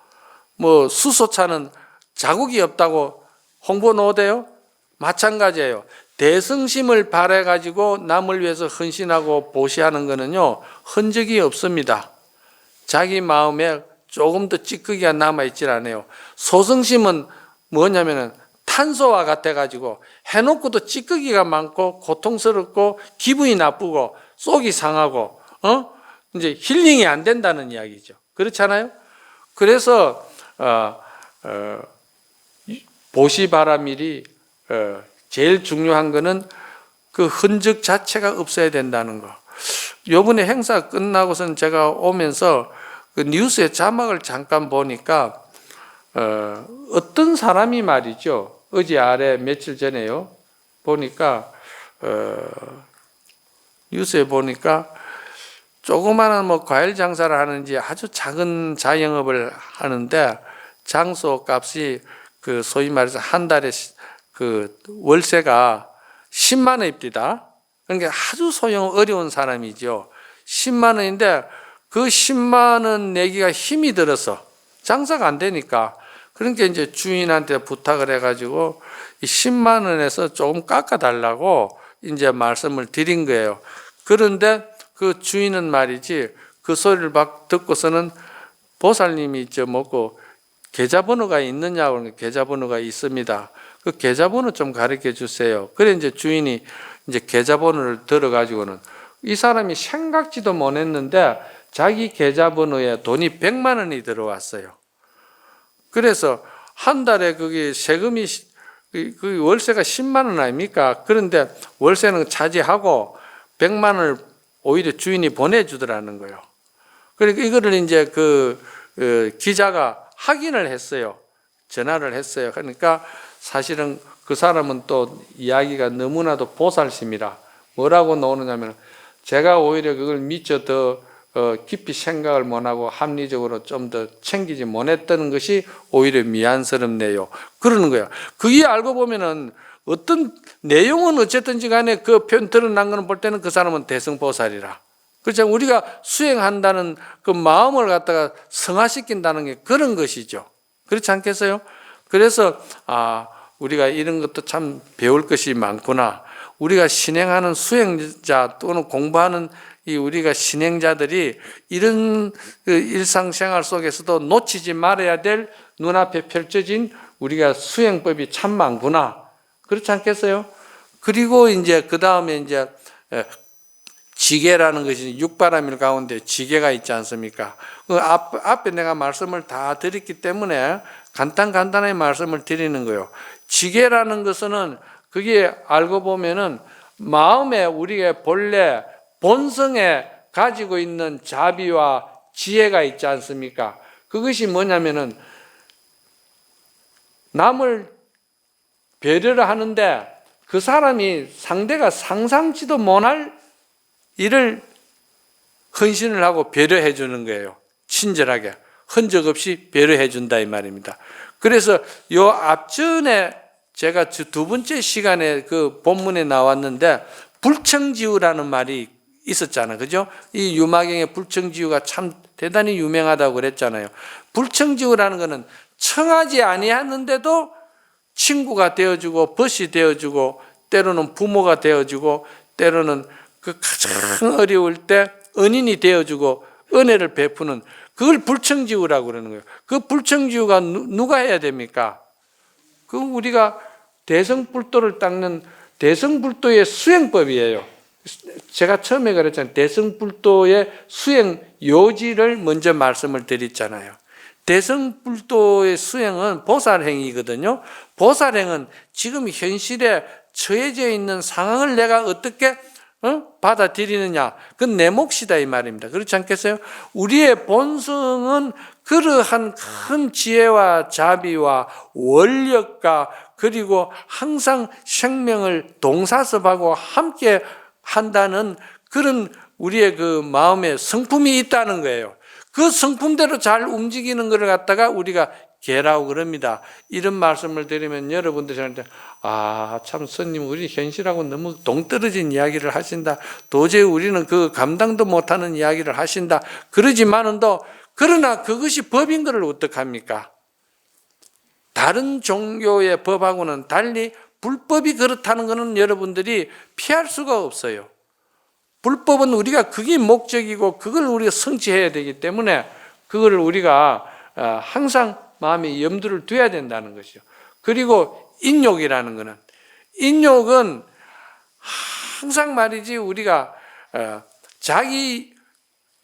뭐 수소차는 자국이 없다고 홍보 나오대요. 마찬가지예요. 대승심을 발해가지고 남을 위해서 헌신하고 보시하는 거는요, 흔적이 없습니다. 자기 마음에 조금 더 찌꺼기가 남아있질 않아요. 소승심은 뭐냐면은 탄소와 같아가지고 해놓고도 찌꺼기가 많고 고통스럽고 기분이 나쁘고 속이 상하고 이제 힐링이 안 된다는 이야기죠. 그렇잖아요. 그래서 보시바라밀이 제일 중요한 거는 그 흔적 자체가 없어야 된다는 거. 요번에 행사 끝나고선 제가 오면서 그 뉴스의 자막을 잠깐 보니까 어떤 사람이 말이죠. 어제 아래 며칠 전에요. 보니까 뉴스에 보니까 조그마한 뭐 과일 장사를 하는지 아주 작은 자영업을 하는데 장소 값이 그 소위 말해서 한 달에 그 월세가 10만 원입니다. 그러니까 아주 어려운 사람이죠. 10만 원인데 그 10만 원 내기가 힘이 들어서 장사가 안 되니까 그러니까 이제 주인한테 부탁을 해가지고 10만 원에서 조금 깎아달라고 이제 말씀을 드린 거예요. 그런데 그 주인은 말이지 그 소리를 막 듣고서는 보살님이 뭐고 계좌번호가 있느냐고. 계좌번호가 있습니다. 그 계좌번호 좀 가르쳐 주세요. 그래 이제 주인이 이제 계좌번호를 들어가지고는 이 사람이 생각지도 못했는데 자기 계좌번호에 돈이 100만 원이 들어왔어요. 그래서 한 달에 그게 세금이 그 월세가 10만 원 아닙니까? 그런데 월세는 차지하고 100만 원을 오히려 주인이 보내주더라는 거예요. 그러니까 이거를 이제 그 기자가 확인을 했어요. 전화를 했어요. 그러니까 사실은 그 사람은 또 이야기가 너무나도 보살심이라 뭐라고 나오느냐면 제가 오히려 그걸 미처 더 깊이 생각을 못하고 합리적으로 좀 더 챙기지 못했던 것이 오히려 미안스럽네요. 그러는 거예요. 그게 알고 보면은 어떤 내용은 어쨌든지 간에 그 표현 드러난 거는 볼 때는 그 사람은 대승보살이라. 그렇죠. 우리가 수행한다는 그 마음을 갖다가 성화시킨다는 게 그런 것이죠. 그렇지 않겠어요? 그래서 우리가 이런 것도 참 배울 것이 많구나. 우리가 신행하는 수행자 또는 공부하는 우리가 신행자들이 이런 일상생활 속에서도 놓치지 말아야 될 눈앞에 펼쳐진 우리가 수행법이 참 많구나. 그렇지 않겠어요? 그리고 이제 그 다음에 이제 지계라는 것이 육바라밀 가운데 지계가 있지 않습니까? 그 앞에 내가 말씀을 다 드렸기 때문에 간단하게 말씀을 드리는 거예요. 지계라는 것은 그게 알고 보면은 마음에 우리가 본래 본성에 가지고 있는 자비와 지혜가 있지 않습니까? 그것이 뭐냐면은 남을 배려를 하는데 그 사람이 상대가 상상치도 못할 일을 헌신을 하고 배려해 주는 거예요. 친절하게 흔적 없이 배려해 준다 이 말입니다. 그래서 요 앞전에 제가 두 번째 시간에 그 본문에 나왔는데 불청지우라는 말이 있었잖아요. 그죠? 이 유마경의 불청지우가 참 대단히 유명하다고 그랬잖아요. 불청지우라는 것은 청하지 아니했는데도 친구가 되어주고 벗이 되어주고 때로는 부모가 되어주고 때로는 그 가장 어려울 때 은인이 되어주고 은혜를 베푸는 그걸 불청지우라고 그러는 거예요. 그 불청지우가 누가 해야 됩니까? 그 우리가 대성불도를 닦는 대성불도의 수행법이에요. 제가 처음에 그랬잖아요. 대성불도의 수행 요지를 먼저 말씀을 드렸잖아요. 대성불도의 수행은 보살행이거든요. 보살행은 지금 현실에 처해져 있는 상황을 내가 어떻게 받아들이느냐. 그건 내 몫이다 이 말입니다. 그렇지 않겠어요? 우리의 본성은 그러한 큰 지혜와 자비와 원력과 그리고 항상 생명을 동사섭하고 함께 한다는 그런 우리의 그 마음에 성품이 있다는 거예요. 그 성품대로 잘 움직이는 것을 갖다가 우리가 개라고 그럽니다. 이런 말씀을 드리면 여러분들한테 참 스님 우리 현실하고 너무 동떨어진 이야기를 하신다. 도저히 우리는 그 감당도 못하는 이야기를 하신다. 그러지만은 그러나 그것이 법인 것을 어떡합니까? 다른 종교의 법하고는 달리 불법이 그렇다는 것은 여러분들이 피할 수가 없어요. 불법은 우리가 그게 목적이고 그걸 우리가 성취해야 되기 때문에 그걸 우리가 항상 마음에 염두를 둬야 된다는 것이죠. 그리고 인욕이라는 것은 인욕은 항상 말이지 우리가 자기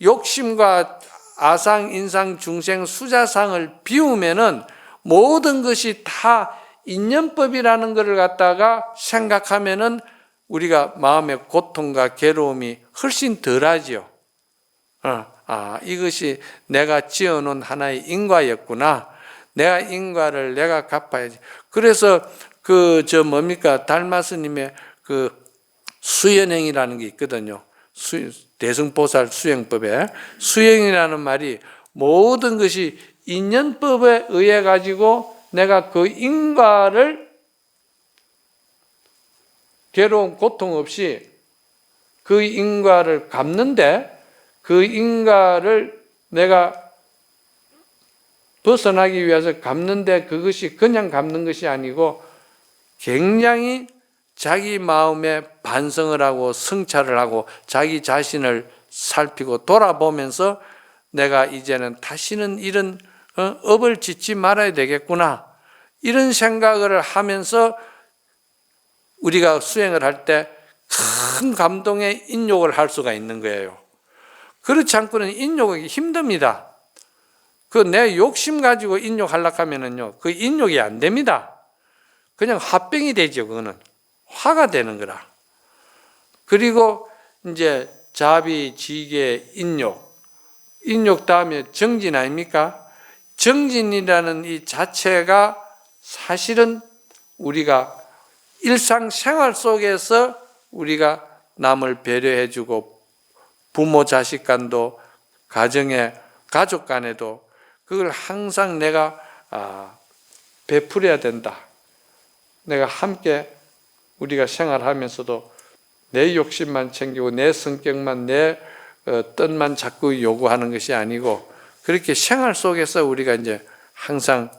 욕심과 아상, 인상, 중생, 수자상을 비우면은 모든 것이 다 인연법이라는 것을 갖다가 생각하면은 우리가 마음의 고통과 괴로움이 훨씬 덜하지요. 이것이 내가 지어놓은 하나의 인과였구나. 내가 인과를 내가 갚아야지. 그래서 달마스님의 그 수연행이라는 게 있거든요. 대승보살 수행법에 수행이라는 말이 모든 것이 인연법에 의해 가지고 내가 그 인과를 괴로움, 고통 없이 그 인과를 갚는데 그 인과를 내가 벗어나기 위해서 갚는데 그것이 그냥 갚는 것이 아니고 굉장히 자기 마음에 반성을 하고 성찰을 하고 자기 자신을 살피고 돌아보면서 내가 이제는 다시는 이런 업을 짓지 말아야 되겠구나, 이런 생각을 하면서 우리가 수행을 할 때 큰 감동의 인욕을 할 수가 있는 거예요. 그렇지 않고는 인욕하기 힘듭니다. 그 내 욕심 가지고 인욕하려고 하면은요, 그 인욕이 안 됩니다. 그냥 화병이 되죠. 그거는 화가 되는 거라. 그리고 이제 자비, 지계, 인욕, 인욕 다음에 정진 아닙니까? 정진이라는 이 자체가 사실은 우리가 일상생활 속에서 우리가 남을 배려해주고 부모 자식 간도 가정에 가족 간에도 그걸 항상 내가 베풀어야 된다. 내가 함께 우리가 생활하면서도 내 욕심만 챙기고 내 성격만 내 뜻만 자꾸 요구하는 것이 아니고 그렇게 생활 속에서 우리가 이제 항상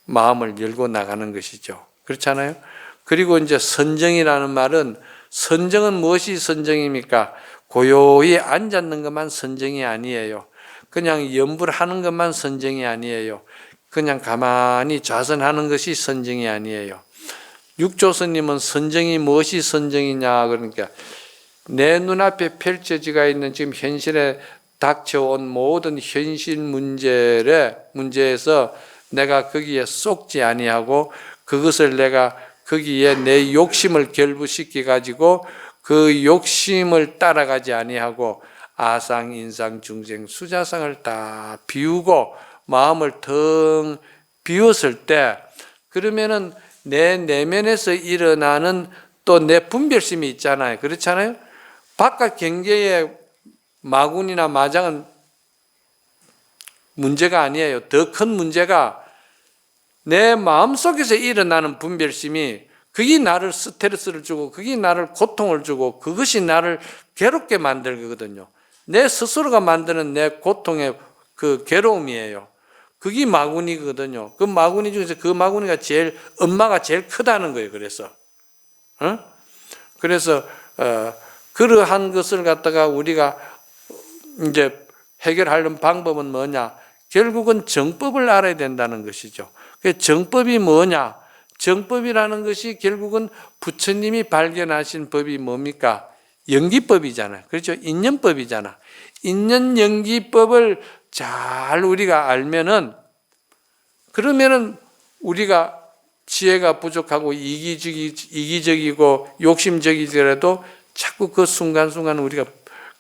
마음을 열고 나가는 것이죠. 그렇잖아요. 그리고 이제 선정이라는 말은, 선정은 무엇이 선정입니까? 고요히 앉았는 것만 선정이 아니에요. 그냥 염불하는 것만 선정이 아니에요. 그냥 가만히 좌선하는 것이 선정이 아니에요. 육조스님은 선정이 무엇이 선정이냐 그러니까 내 눈앞에 펼쳐지가 있는 지금 현실에 닥쳐온 모든 현실 문제에서 내가 거기에 쏙지 아니하고 그것을 내가 거기에 내 욕심을 결부시켜 가지고 그 욕심을 따라가지 아니하고 아상, 인상, 중생, 수자상을 다 비우고 마음을 텅 비웠을 때, 그러면은 내 내면에서 일어나는 또 내 분별심이 있잖아요. 그렇잖아요. 바깥 경계의 마군이나 마장은 문제가 아니에요. 더 큰 문제가 내 마음속에서 일어나는 분별심이, 그게 나를 스트레스를 주고 그게 나를 고통을 주고 그것이 나를 괴롭게 만들거든요. 내 스스로가 만드는 내 고통의 그 괴로움이에요. 그게 마구니거든요. 그 마구니 중에서 그 마구니가 제일, 엄마가 제일 크다는 거예요. 그래서 그러한 것을 갖다가 우리가 이제 해결하려는 방법은 뭐냐? 결국은 정법을 알아야 된다는 것이죠. 그 정법이 뭐냐? 정법이라는 것이 결국은 부처님이 발견하신 법이 뭡니까? 연기법이잖아요. 그렇죠? 인연법이잖아. 인연연기법을 잘 우리가 알면은, 그러면은 우리가 지혜가 부족하고 이기적이고 욕심적이더라도 자꾸 그 순간순간 우리가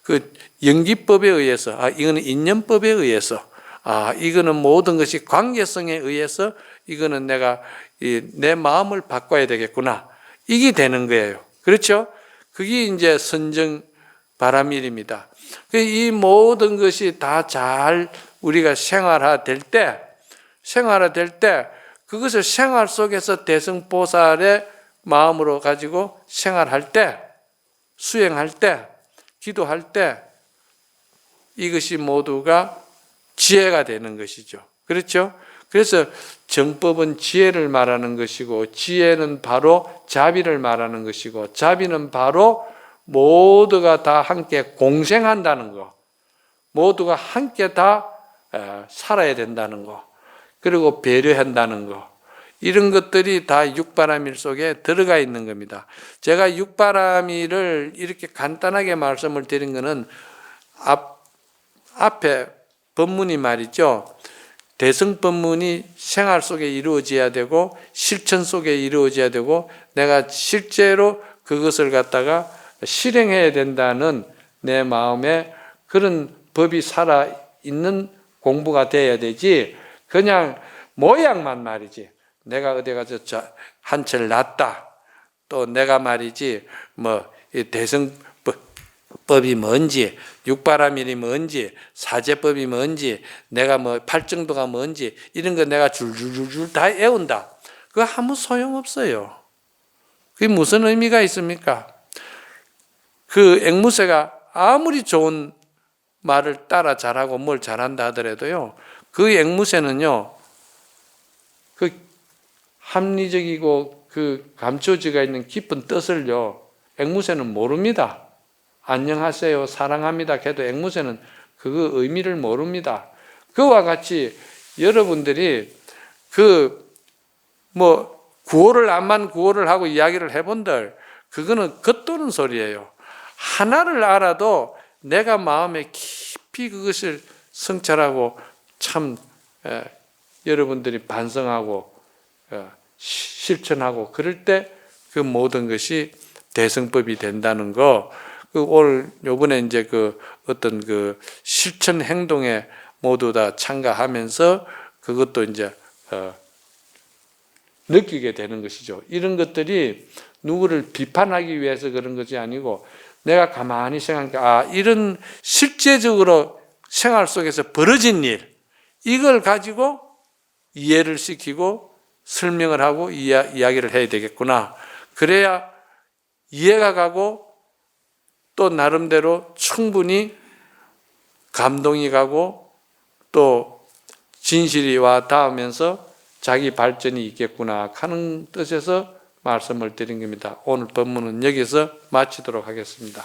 그 연기법에 의해서, 이거는 인연법에 의해서, 이거는 모든 것이 관계성에 의해서 이거는 내가 내 마음을 바꿔야 되겠구나, 이게 되는 거예요. 그렇죠? 그게 이제 선정 바라밀입니다. 이 모든 것이 다 잘 우리가 생활화될 때, 그것을 생활 속에서 대승보살의 마음으로 가지고 생활할 때, 수행할 때, 기도할 때, 이것이 모두가 지혜가 되는 것이죠. 그렇죠? 그래서 정법은 지혜를 말하는 것이고, 지혜는 바로 자비를 말하는 것이고, 자비는 바로 모두가 다 함께 공생한다는 거, 모두가 함께 다 살아야 된다는 거, 그리고 배려한다는 거, 이런 것들이 다 육바라밀 속에 들어가 있는 겁니다. 제가 육바라밀을 이렇게 간단하게 말씀을 드린 것은 앞에 법문이 말이죠. 대승법문이 생활 속에 이루어져야 되고 실천 속에 이루어져야 되고 내가 실제로 그것을 갖다가 실행해야 된다는 내 마음에 그런 법이 살아있는 공부가 돼야 되지, 그냥 모양만 말이지, 내가 어디 가서 한철 났다, 또 내가 말이지 대승법이 뭔지, 육바라밀이 뭔지, 사제법이 뭔지, 내가 팔정도가 뭔지, 이런 거 내가 줄줄줄줄 다 외운다, 그거 아무 소용없어요. 그게 무슨 의미가 있습니까? 그 앵무새가 아무리 좋은 말을 따라 잘하고 뭘 잘한다 하더라도요, 그 앵무새는요, 그 합리적이고 그 감춰지가 있는 깊은 뜻을요, 앵무새는 모릅니다. 안녕하세요, 사랑합니다 해도 앵무새는 그 의미를 모릅니다. 그와 같이 여러분들이 구호를 암만 구호를 하고 이야기를 해본들 그거는 겉도는 소리예요. 하나를 알아도 내가 마음에 깊이 그것을 성찰하고 참 여러분들이 반성하고 실천하고 그럴 때 그 모든 것이 대성법이 된다는 거. 올 요번에 이제 어떤 실천 행동에 모두 다 참가하면서 그것도 이제 느끼게 되는 것이죠. 이런 것들이 누구를 비판하기 위해서 그런 것이 아니고 내가 가만히 생각해 이런 실제적으로 생활 속에서 벌어진 일, 이걸 가지고 이해를 시키고 설명을 하고 이야기를 해야 되겠구나. 그래야 이해가 가고 또 나름대로 충분히 감동이 가고 또 진실이 와 닿으면서 자기 발전이 있겠구나 하는 뜻에서 말씀을 드린 겁니다. 오늘 본문은 여기서 마치도록 하겠습니다.